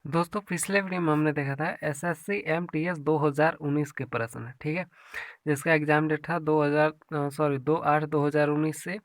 दोस्तों पिछले वीडियो में हमने देखा था एसएससी एमटीएस 2019 के प्रश्न, ठीक है, जिसका एग्जाम डेट था 2/8/2019 से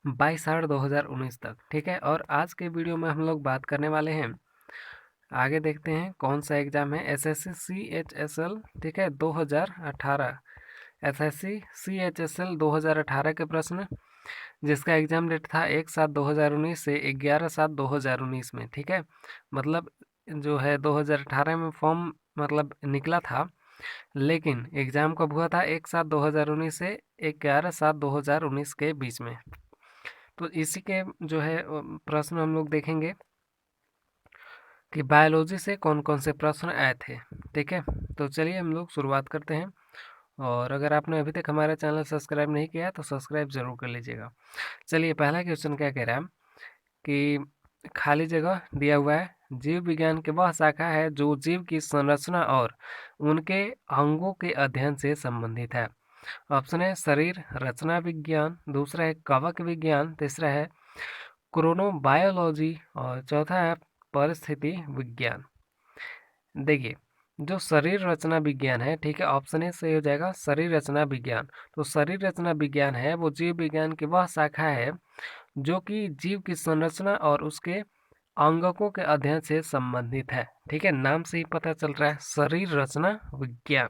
22/8/2019 तक, ठीक है। और आज के वीडियो में हम लोग बात करने वाले हैं, आगे देखते हैं कौन सा एग्जाम है। एसएससी सीएचएसएल, ठीक है, 2018, एसएससी सीएचएसएल 2018 के प्रश्न, जिसका एग्जाम डेट था 1/7/2019 से 11/7/2019 में, ठीक है। मतलब जो है 2018 में फॉर्म मतलब निकला था, लेकिन एग्ज़ाम कब हुआ था 1/7/2019 से 11/7/2019 के बीच में। तो इसी के जो है प्रश्न हम लोग देखेंगे कि बायोलॉजी से कौन कौन से प्रश्न आए थे, ठीक है। तो चलिए हम लोग शुरुआत करते हैं। और अगर आपने अभी तक हमारा चैनल सब्सक्राइब नहीं किया तो सब्सक्राइब जरूर कर लीजिएगा। चलिए पहला क्वेश्चन क्या कह रहा है कि खाली जगह दिया हुआ है, जीव विज्ञान की वह शाखा है जो जीव की संरचना और उनके अंगों के अध्ययन से संबंधित है। ऑप्शन है शरीर रचना विज्ञान, दूसरा है कवक विज्ञान, तीसरा है क्रोनोबायोलॉजी और चौथा है परिस्थिति विज्ञान। देखिए जो शरीर रचना विज्ञान है, ठीक है, ऑप्शन ए सही हो जाएगा शरीर रचना विज्ञान। तो शरीर रचना विज्ञान है वो जीव विज्ञान की वह शाखा है जो कि जीव की संरचना और उसके अंगकों के अध्ययन से संबंधित है, ठीक है। नाम से ही पता चल रहा है शरीर रचना विज्ञान।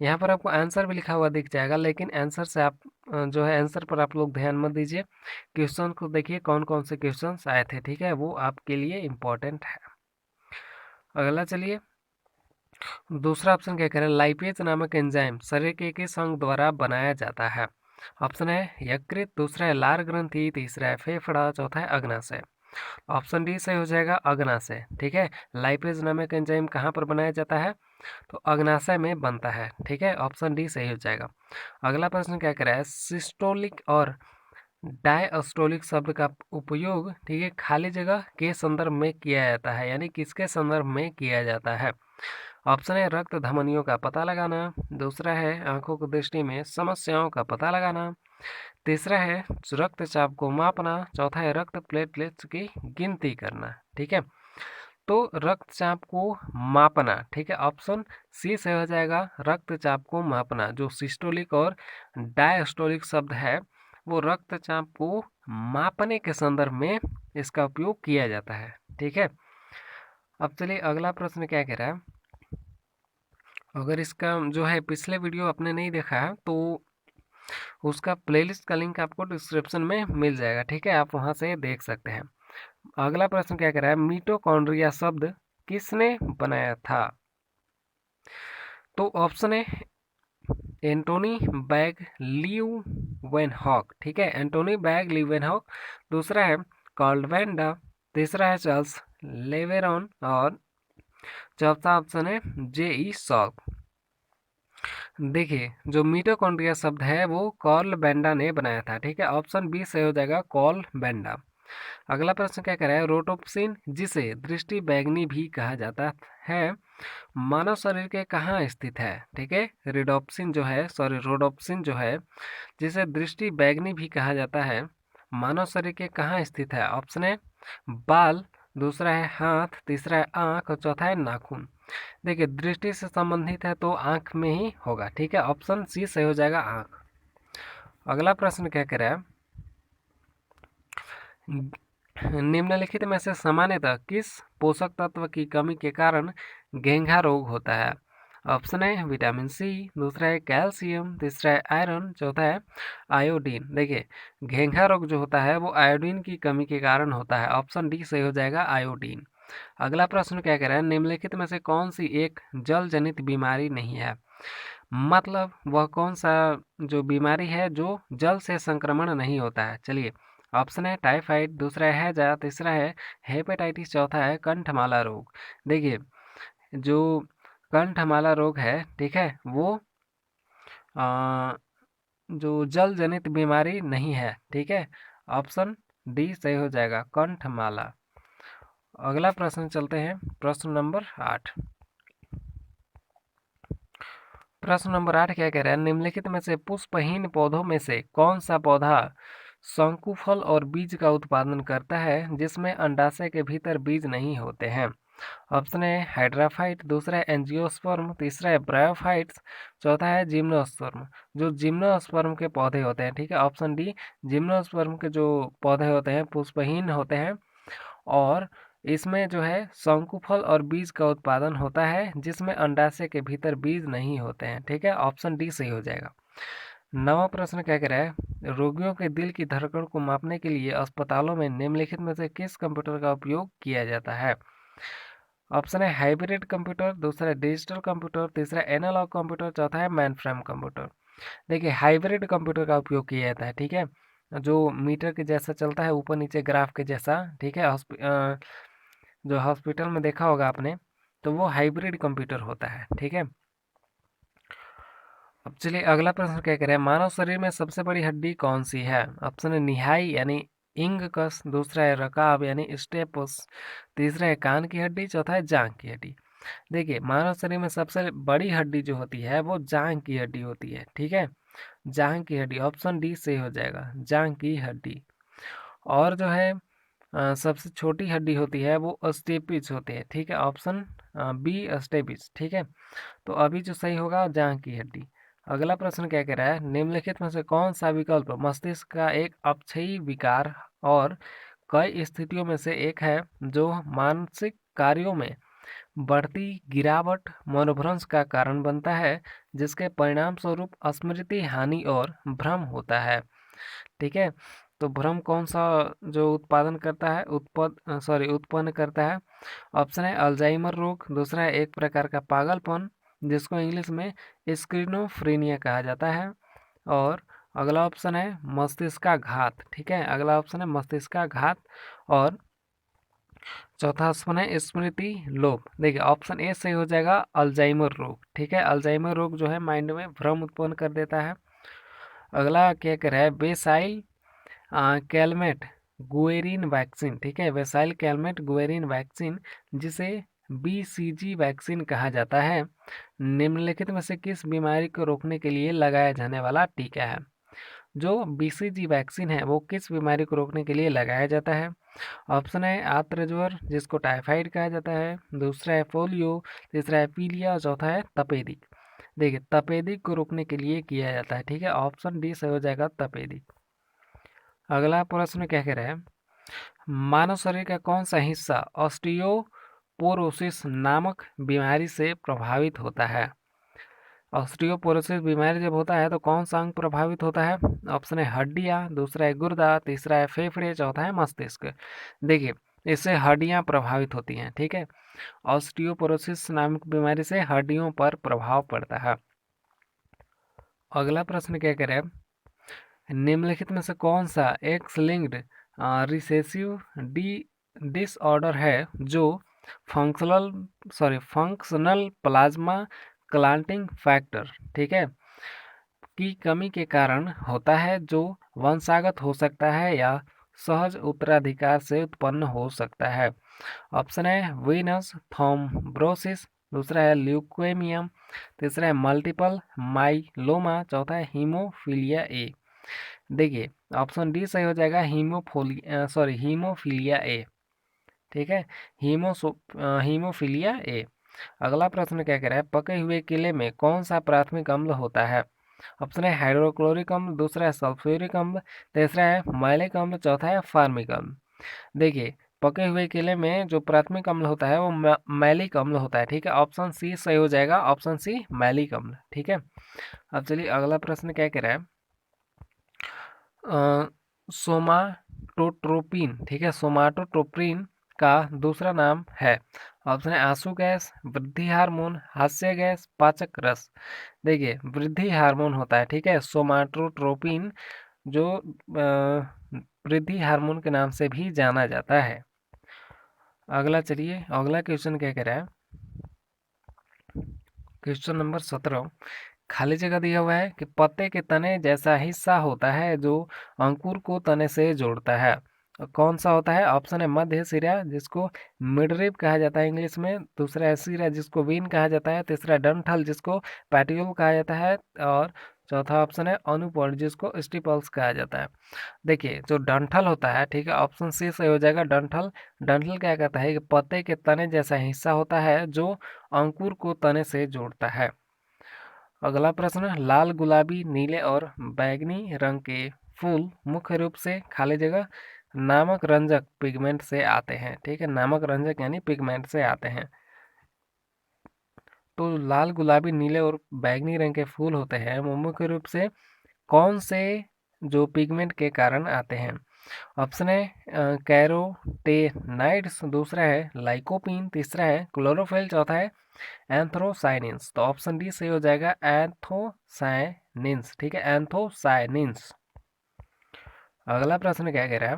यहाँ पर आपको आंसर भी लिखा हुआ दिख जाएगा, लेकिन आंसर से आप जो है आंसर पर आप लोग ध्यान मत दीजिए। क्वेश्चन को देखिए कौन कौन से क्वेश्चन आए थे, ठीक है, वो आपके लिए इम्पोर्टेंट है। अगला चलिए, दूसरा ऑप्शन क्या कह रहा है, लाइपेज नामक एंजाइम शरीर के किस अंग द्वारा बनाया जाता है। ऑप्शन है यकृत, दूसरा है लार ग्रंथि, तीसरा है फेफड़ा, चौथा है अग्नाशय। ऑप्शन डी सही हो जाएगा अग्नाशय, ठीक है। लाइपेज नामक एंजाइम कहाँ पर बनाया जाता है, तो अग्नाशय में बनता है, ठीक है। ऑप्शन डी सही हो जाएगा। अगला प्रश्न क्या कह रहा है, सिस्टोलिक और डायस्टोलिक शब्द का उपयोग, ठीक है, खाली जगह के संदर्भ में किया जाता है, यानी किसके संदर्भ में किया जाता है। ऑप्शन है रक्त धमनियों का पता लगाना, दूसरा है आंखों की दृष्टि में समस्याओं का पता लगाना, तीसरा है रक्तचाप को मापना, चौथा है रक्त प्लेटलेट्स की गिनती करना, ठीक है। तो रक्तचाप को मापना, ठीक है, ऑप्शन सी से हो जाएगा रक्तचाप को मापना। जो सिस्टोलिक और डायस्टोलिक शब्द है वो रक्तचाप को मापने के संदर्भ में इसका उपयोग किया जाता है, ठीक है। अब चलिए अगला प्रश्न क्या कह रहा है, अगर इसका जो है पिछले वीडियो आपने नहीं देखा है तो उसका प्लेलिस्ट का लिंक आपको डिस्क्रिप्शन में मिल जाएगा, ठीक है, आप वहां से देख सकते हैं। अगला प्रश्न क्या कह रहा है, मिटोकॉन्ड्रिया शब्द किसने बनाया था। तो ऑप्शन है एंटोनी बैग ल्यूवेनहॉक, ठीक है, एंटोनी बैग ल्यूवेनहॉक, दूसरा है कार्ल वेंडा, तीसरा है चार्ल्स लेवेरॉन और चौथा ऑप्शन है जे.ई. सॉल्क। देखिए जो मिटोकॉन्ड्रिया शब्द है वो कार्ल बेंडा ने बनाया था, ठीक है, ऑप्शन बी से हो जाएगा कार्ल बेंडा। अगला प्रश्न क्या कह रहा है, रोटोप्सिन जिसे दृष्टि बैंगनी भी कहा जाता है मानव शरीर के कहाँ स्थित है, ठीक है। रोडोप्सिन जो है जिसे दृष्टि बैंगनी भी कहा जाता है मानव शरीर के कहाँ स्थित है। ऑप्शन है बाल, दूसरा है हाथ, तीसरा है आंख और चौथा है नाखून। देखिए दृष्टि से संबंधित है तो आंख में ही होगा, ठीक है, ऑप्शन सी सही हो जाएगा आंख। अगला प्रश्न क्या कह रहा है, निम्नलिखित में से सामान्यतः किस पोषक तत्व की कमी के कारण घेंघा रोग होता है। ऑप्शन है विटामिन सी, दूसरा है कैल्शियम, तीसरा है आयरन, चौथा है आयोडीन। देखिए घेंघा रोग जो होता है वो आयोडीन की कमी के कारण होता है, ऑप्शन डी सही हो जाएगा आयोडीन। अगला प्रश्न क्या कह रहा है, निम्नलिखित में से कौन सी एक जल जनित बीमारी नहीं है। मतलब वह कौन सा जो बीमारी है जो जल से संक्रमण नहीं होता है। चलिए ऑप्शन है टाइफाइड, दूसरा है हैजा, तीसरा है हेपेटाइटिस, चौथा है कंठमाला रोग। देखिए जो कंठमाला रोग है, ठीक है, वो आ, जो जल जनित बीमारी नहीं है, ठीक है, ऑप्शन डी सही हो जाएगा कंठमाला। अगला प्रश्न चलते हैं, प्रश्न नंबर 8। प्रश्न नंबर 8 क्या कह रहा है, निम्नलिखित में से पुष्पहीन पौधों में से कौन सा पौधा शंकुफल और बीज का उत्पादन करता है जिसमें अंडाशय के भीतर बीज नहीं होते हैं। ऑप्शन ए हाइड्राफाइट, दूसरा है एंजियोस्पर्म, तीसरा है ब्रायोफाइट्स, चौथा है जिम्नोस्पर्म। जो जिम्नोस्पर्म के पौधे होते हैं, ठीक है, ऑप्शन डी, जिम्नोस्पर्म के जो पौधे होते हैं पुष्पहीन होते हैं और इसमें जो है शंकुफल और बीज का उत्पादन होता है जिसमें अंडाशय के भीतर बीज नहीं होते हैं, ठीक है, ऑप्शन डी सही हो जाएगा। नवा प्रश्न क्या कह रहा है, रोगियों के दिल की धड़कन को मापने के लिए अस्पतालों में निम्नलिखित में से किस कंप्यूटर का उपयोग किया जाता है। ऑप्शन है हाइब्रिड कंप्यूटर, दूसरा है डिजिटल कंप्यूटर, तीसरा एनालॉग कंप्यूटर, चौथा है मेन फ्रेम कंप्यूटर। देखिए हाइब्रिड कंप्यूटर का उपयोग किया जाता है, ठीक है, जो मीटर के जैसा चलता है, ऊपर नीचे ग्राफ के जैसा, ठीक है, जो हॉस्पिटल में देखा होगा आपने, तो वो हाइब्रिड कंप्यूटर होता है, ठीक है। अब चलिए अगला प्रश्न क्या कह रहे हैं, मानव शरीर में सबसे बड़ी हड्डी कौन सी है। ऑप्शन है निहाई यानी इंगकस, दूसरा है रकाब यानी स्टेपस, तीसरा है कान की हड्डी, चौथा है जांघ की हड्डी। देखिए मानव शरीर में सबसे बड़ी हड्डी जो होती है वो जांघ की हड्डी होती है, ठीक है, जांघ की हड्डी, ऑप्शन डी सही हो जाएगा, जांघ की हड्डी। और जो है सबसे छोटी हड्डी होती है वो स्टेपिस होती है, ठीक है, ऑप्शन बी स्टेपिस, ठीक है। तो अभी जो सही होगा जांघ की हड्डी। अगला प्रश्न क्या कह रहा है, निम्नलिखित में से कौन सा विकल्प मस्तिष्क का एक अपक्षयी विकार और कई स्थितियों में से एक है जो मानसिक कार्यों में बढ़ती गिरावट मनोभ्रंश का कारण बनता है जिसके परिणाम स्वरूप स्मृति हानि और भ्रम होता है, ठीक है। तो भ्रम कौन सा जो उत्पादन करता है उत्पन्न करता है। ऑप्शन है अल्जाइमर रोग, दूसरा है एक प्रकार का पागलपन जिसको इंग्लिश में स्क्रीनोफ्रेनिया कहा जाता है, और अगला ऑप्शन है मस्तिष्काघात, ठीक है, अगला ऑप्शन है मस्तिष्काघात, और चौथा ऑप्शन है स्मृति लोप। देखिए ऑप्शन ए सही हो जाएगा अल्जाइमर रोग, ठीक है, अल्जाइमर रोग जो है माइंड में भ्रम उत्पन्न कर देता है। अगला क्या कह रहा है, बेसाइल कैलमेट गुएरिन वैक्सीन, ठीक है, वेसाइल कैलमेट गुएरिन वैक्सीन जिसे बीसीजी वैक्सीन कहा जाता है निम्नलिखित में से किस बीमारी को रोकने के लिए लगाया जाने वाला टीका है। जो बीसीजी वैक्सीन है वो किस बीमारी को रोकने के लिए लगाया जाता है। ऑप्शन है आर्द्र ज्वर जिसको टाइफाइड कहा जाता है, दूसरा है पोलियो, तीसरा है पीलिया और चौथा है तपेदिक। देखिए तपेदिक को रोकने के लिए किया जाता है, ठीक है, ऑप्शन डी सही हो जाएगा तपेदिक। अगला प्रश्न क्या कह रहा है, मानव शरीर का कौन सा हिस्सा ऑस्टियोपोरोसिस नामक बीमारी से प्रभावित होता है। ऑस्टियोपोरोसिस बीमारी जब होता है तो कौन सा अंग प्रभावित होता है। ऑप्शन है हड्डियाँ, दूसरा है गुर्दा, तीसरा है फेफड़े, चौथा है मस्तिष्क। देखिए इससे हड्डियाँ प्रभावित होती हैं, ठीक है, ऑस्टियोपोरोसिस नामक बीमारी से हड्डियों पर प्रभाव पड़ता है। अगला प्रश्न क्या कह रहे हैं, निम्नलिखित में से कौन सा एक्स लिंक्ड रिसेसिव डिसऑर्डर है जो फंक्शनल प्लाज्मा क्लांटिंग फैक्टर, ठीक है, की कमी के कारण होता है जो वंशागत हो सकता है या सहज उत्तराधिकार से उत्पन्न हो सकता है। ऑप्शन है वीनस थ्रोम्बोसिस, दूसरा है ल्यूकेमिया, तीसरा है मल्टीपल माइलोमा, चौथा है हीमोफीलिया ए। देखिए ऑप्शन डी सही हो जाएगा हीमोफीलिया ए, ठीक है, हीमोफीलिया ए। अगला प्रश्न क्या कह रहा है, पके हुए केले में कौन सा प्राथमिक अम्ल होता है। ऑप्शन है हाइड्रोक्लोरिक अम्ल, दूसरा है सल्फ्यूरिक अम्ल, तीसरा है मैलिक अम्ल, चौथा है फार्मिक अम्ल। देखिए पके हुए केले में जो प्राथमिक अम्ल होता है वो मैलिक अम्ल होता है, ठीक है, ऑप्शन सी सही हो जाएगा, ऑप्शन सी मैलिक अम्ल, ठीक है। अब चलिए अगला प्रश्न क्या कह रहा है, सोमाटोट्रोपिन, ठीक है, सोमाटोट्रोपिन का दूसरा नाम है। ऑप्शन है आंसू गैस, वृद्धि हार्मोन, हास्य गैस, पाचक रस। देखिए वृद्धि हार्मोन होता है, ठीक है, सोमाटोट्रोपिन जो वृद्धि हार्मोन के नाम से भी जाना जाता है। अगला चलिए अगला क्वेश्चन क्या कह रहा है, क्वेश्चन नंबर 17 खाली जगह दिया हुआ है कि पत्ते के तने जैसा हिस्सा होता है जो अंकुर को तने से जोड़ता है, कौन सा होता है। ऑप्शन है मध्य सिरा जिसको मिडरिप कहा जाता है इंग्लिश में, दूसरा है सिरा जिसको वीन कहा जाता है, तीसरा डंठल जिसको पैटियोल कहा जाता है, और चौथा ऑप्शन है अनुपर्ण जिसको स्टिपल्स कहा जाता है। देखिए जो डंठल होता है, ठीक है, ऑप्शन सी सही हो जाएगा डंठल। डंठल क्या कहता है कि पत्ते के तने जैसा हिस्सा होता है जो अंकुर को तने से जोड़ता है। अगला प्रश्न, लाल, गुलाबी, नीले और बैंगनी रंग के फूल मुख्य रूप से खाली जगह नामक रंजक पिगमेंट से आते हैं। ठीक है, नामक रंजक यानी पिगमेंट से आते हैं। तो लाल, गुलाबी, नीले और बैंगनी रंग के फूल होते हैं वो मुख्य रूप से कौन से जो पिगमेंट के कारण आते हैं? ऑप्शन है कैरोटेनाइड्स, दूसरा है लाइकोपीन, तीसरा है क्लोरोफिल, चौथा है एंथ्रोसाइनिन्स। तो ऑप्शन डी सही हो जाएगा एंथोसाइनिन्स। ठीक है, एंथोसाइनिन्स। अगला प्रश्न क्या कह रहा है,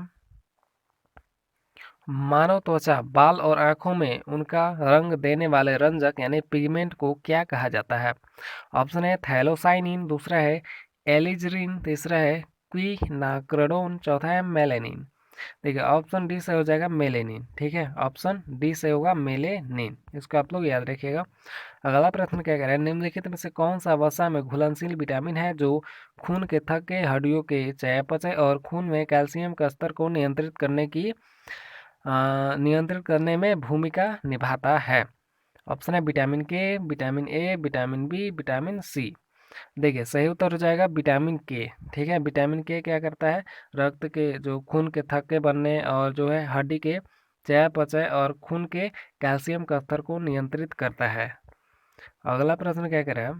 मानव त्वचा, बाल और आंखों में उनका रंग देने वाले रंजक यानी पिगमेंट को क्या कहा जाता है? ऑप्शन है थैलोसाइनिन, दूसरा है एलिजरिन, तीसरा है क्विनाक्रिडोन, चौथा है मेलेनिन। देखिए ऑप्शन डी से हो जाएगा मेलेनिन। ठीक है, ऑप्शन डी से होगा मेलेनिन, इसको आप लोग याद रखिएगा। अगला प्रश्न क्या कह रहा है, निम्नलिखित में से कौन सा वसा में घुलनशील विटामिन है जो खून के थक्के, हड्डियों के चयापचय और खून में कैल्शियम का स्तर को नियंत्रित करने में भूमिका निभाता है? ऑप्शन है vitamin K, vitamin A, vitamin B, vitamin C. देखिए सही उत्तर हो जाएगा विटामिन के। ठीक है, विटामिन के क्या करता है, रक्त के जो खून के थक्के बनने और जो है हड्डी के चयापचय और खून के कैल्शियम का स्तर को नियंत्रित करता है। अगला प्रश्न क्या कह रहा है,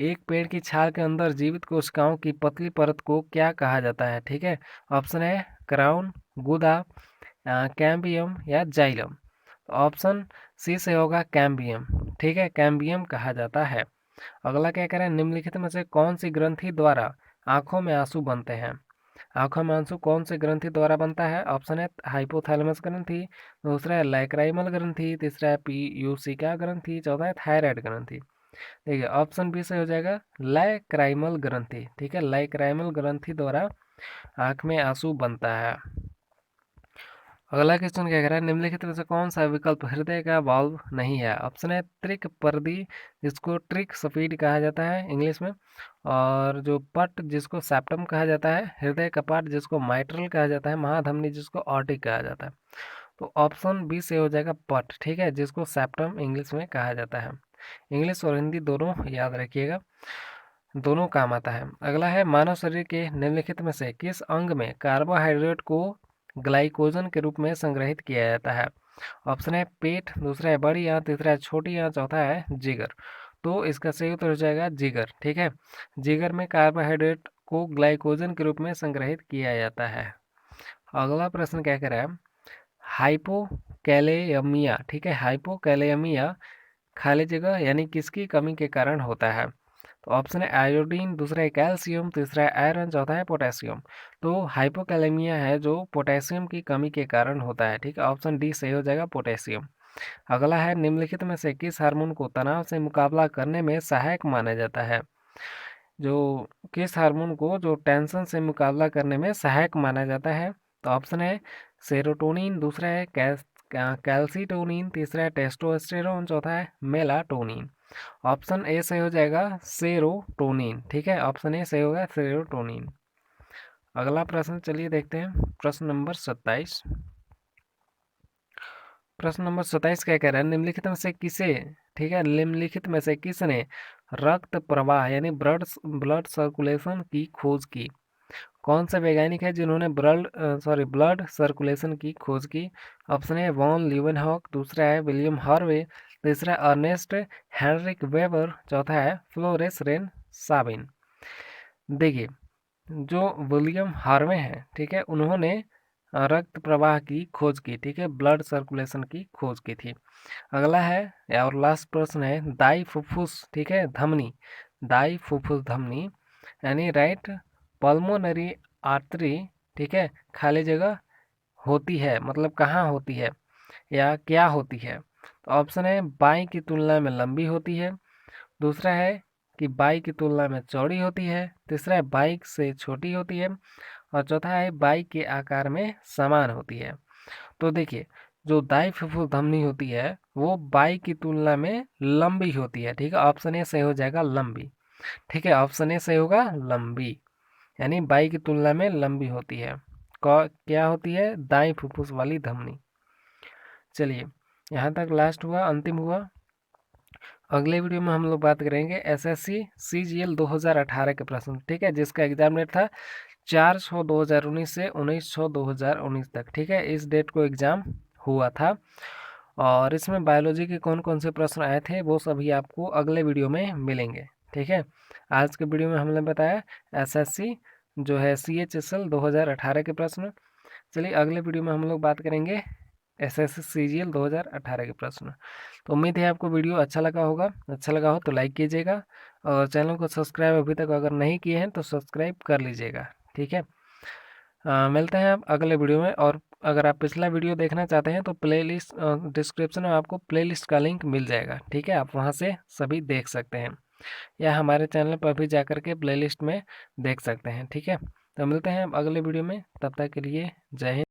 एक पेड़ की छाल के अंदर जीवित कोशिकाओं की पतली परत को क्या कहा जाता है? ठीक है, ऑप्शन है क्राउन, गुदा, कैम्बियम या जाइलम। ऑप्शन सी से होगा कैम्बियम। ठीक है, कैम्बियम कहा जाता है। अगला क्या करें, निम्नलिखित में से कौन सी ग्रंथि द्वारा आंखों में आंसू बनते हैं? आंखों में आंसू कौन से ग्रंथि द्वारा बनता है? ऑप्शन है हाइपोथैलेमस ग्रंथि, दूसरा है लाइक्राइमल ग्रंथि, तीसरा है पीयूसिका ग्रंथि, चौथा है थायराइड ग्रंथि। देखिए ऑप्शन बी से हो जाएगा लाइक्राइमल ग्रंथि। ठीक है, लाइक्राइमल ग्रंथि द्वारा आंख में आंसू बनता है। अगला क्वेश्चन क्या कह रहा है, निम्नलिखित में से कौन सा विकल्प हृदय का वाल्व नहीं है? ऑप्शन है त्रिक पर्दी जिसको ट्रिक सफीड कहा जाता है इंग्लिश में, और जो पट जिसको सेप्टम कहा जाता है, हृदय कपाट जिसको माइट्रल कहा जाता है, महाधमनी जिसको ऑर्टिक कहा जाता है। तो ऑप्शन बी से हो जाएगा पट। ठीक है, जिसको सेप्टम इंग्लिश में कहा जाता है। इंग्लिश और हिंदी दोनों याद रखिएगा, दोनों काम आता है। अगला है मानव शरीर के निम्नलिखित में से किस अंग में कार्बोहाइड्रेट को ग्लाइकोजन के रूप में संग्रहित किया जाता है? ऑप्शन है पेट, दूसरा है बड़ी आंत, तीसरा है छोटी आंत, चौथा है जिगर। तो इसका सही उत्तर हो जाएगा जिगर। ठीक है, जिगर में कार्बोहाइड्रेट को ग्लाइकोजन के रूप में संग्रहित किया जाता है। अगला प्रश्न क्या कह रहा है, हाइपोकैलेमिया, ठीक है, हाइपोकैलेमिया खाली जगह यानी किसकी कमी के कारण होता है? तो ऑप्शन है आयोडीन, दूसरा है कैल्शियम, तीसरा है आयरन, चौथा है पोटेशियम। तो हाइपोकैलेमिया है जो पोटेशियम की कमी के कारण होता है। ठीक है, ऑप्शन डी सही हो जाएगा पोटेशियम। अगला है निम्नलिखित में से किस हार्मोन को तनाव से मुकाबला करने में सहायक माना जाता है? जो किस हार्मोन को जो टेंशन से मुकाबला करने में सहायक माना जाता है? तो ऑप्शन है सेरोटोनिन, दूसरा है कैल्सीटोनिन, तीसरा है टेस्टोस्टेरोन, चौथा है मेलाटोनिन। ऑप्शन ए सही हो जाएगा सेरोटोनिन। ठीक है, ऑप्शन ए सही होगा सेरोटोनिन। अगला प्रश्न चलिए देखते हैं, प्रश्न नंबर 27। प्रश्न नंबर 27 क्या कह रहा है, निम्नलिखित में से किसे, ठीक है, निम्नलिखित में से किसने रक्त प्रवाह यानी ब्लड ब्लड सर्कुलेशन की खोज की? कौन से वैज्ञानिक है जिन्होंने ब्लड सर्कुलेशन की खोज की? ऑप्शन है वॉन लीवेनहॉक, दूसरा है विलियम हार्वे, तीसरा अर्नेस्ट हेनरिक वेबर, चौथा है फ्लोरेंस रेन साबिन। देखिए जो विलियम हार्वे हैं, ठीक है, उन्होंने रक्त प्रवाह की खोज की। ठीक है, ब्लड सर्कुलेशन की खोज की थी। अगला है और लास्ट प्रश्न है दाई फुफ्फुस, ठीक है, धमनी, दाई फुफ्फुस धमनी यानी राइट पल्मोनरी आर्टरी, ठीक है, खाली जगह होती है, मतलब कहाँ होती है या क्या होती है? तो ऑप्शन है बाई की तुलना में लंबी होती है, दूसरा है कि बाई की तुलना में चौड़ी होती है, तीसरा है बाइक से छोटी होती है, और चौथा है बाइक के आकार में समान होती है। तो देखिए जो दाई फुफ्फुस धमनी होती है वो बाई की तुलना में लंबी होती है। ठीक है, ऑप्शन ए सही हो जाएगा लंबी। ठीक है, ऑप्शन ए सही होगा लंबी, यानी बाई की तुलना में लंबी होती है। क्या होती है? दाईं फुफ्फुस वाली धमनी। चलिए, यहाँ तक लास्ट हुआ, अंतिम हुआ। अगले वीडियो में हम लोग बात करेंगे एसएससी सीजीएल 2018 के प्रश्न, ठीक है, जिसका एग्जाम डेट था 4/6/2019 से 19/6/2019 तक। ठीक है, इस डेट को एग्जाम हुआ था और इसमें बायोलॉजी के कौन कौन से प्रश्न आए थे वो सभी आपको अगले वीडियो में मिलेंगे। ठीक है, आज के वीडियो में हमने बताया एसएससी जो है CHSL 2018 के प्रश्न। चलिए, अगले वीडियो में हम लोग बात करेंगे एसएससी सीजीएल 2018 के प्रश्न। तो उम्मीद है आपको वीडियो अच्छा लगा होगा। अच्छा लगा हो तो लाइक कीजिएगा और चैनल को सब्सक्राइब अभी तक अगर नहीं किए हैं तो सब्सक्राइब कर लीजिएगा। ठीक है, मिलते हैं आप अगले वीडियो में। और अगर आप पिछला वीडियो देखना चाहते हैं तो प्लेलिस्ट डिस्क्रिप्शन में आपको प्लेलिस्ट का लिंक मिल जाएगा। ठीक है, आप वहां से सभी देख सकते हैं या हमारे चैनल पर भी जाकर के प्लेलिस्ट में देख सकते हैं। ठीक है, तो मिलते हैं अब अगले वीडियो में, तब तक के लिए जय हिंद।